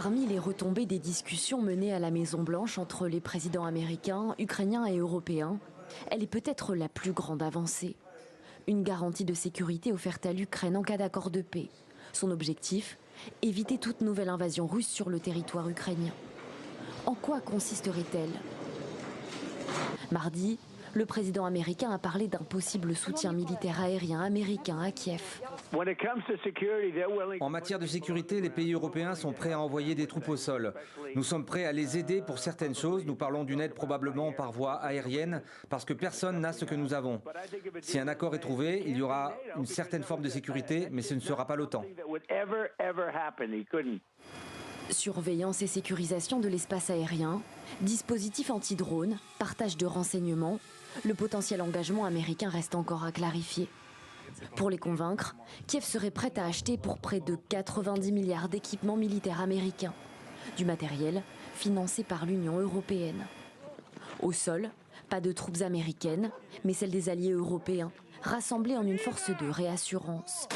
Parmi les retombées des discussions menées à la Maison-Blanche entre les présidents américains, ukrainiens et européens, elle est peut-être la plus grande avancée. Une garantie de sécurité offerte à l'Ukraine en cas d'accord de paix. Son objectif, éviter toute nouvelle invasion russe sur le territoire ukrainien. En quoi consisterait-elle? Mardi, le président américain a parlé d'un possible soutien militaire aérien américain à Kiev. En matière de sécurité, les pays européens sont prêts à envoyer des troupes au sol. Nous sommes prêts à les aider pour certaines choses. Nous parlons d'une aide probablement par voie aérienne parce que personne n'a ce que nous avons. Si un accord est trouvé, il y aura une certaine forme de sécurité, mais ce ne sera pas l'OTAN. Surveillance et sécurisation de l'espace aérien, dispositifs anti-drones, partage de renseignements, le potentiel engagement américain reste encore à clarifier. Pour les convaincre, Kiev serait prête à acheter pour près de 90 milliards d'équipements militaires américains, du matériel financé par l'Union européenne. Au sol, pas de troupes américaines, mais celles des alliés européens, rassemblées en une force de réassurance.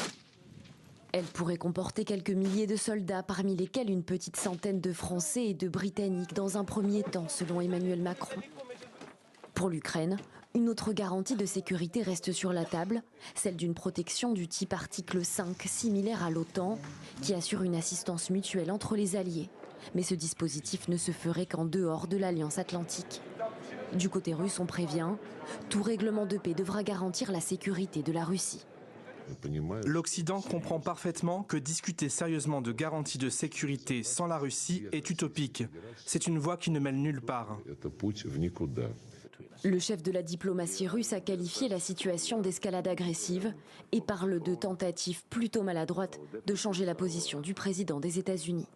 Elle pourrait comporter quelques milliers de soldats, parmi lesquels une petite centaine de Français et de Britanniques dans un premier temps, selon Emmanuel Macron. Pour l'Ukraine, une autre garantie de sécurité reste sur la table, celle d'une protection du type article 5, similaire à l'OTAN, qui assure une assistance mutuelle entre les alliés. Mais ce dispositif ne se ferait qu'en dehors de l'Alliance Atlantique. Du côté russe, on prévient, tout règlement de paix devra garantir la sécurité de la Russie. L'Occident comprend parfaitement que discuter sérieusement de garanties de sécurité sans la Russie est utopique. C'est une voie qui ne mène nulle part. Le chef de la diplomatie russe a qualifié la situation d'escalade agressive et parle de tentatives plutôt maladroites de changer la position du président des États-Unis.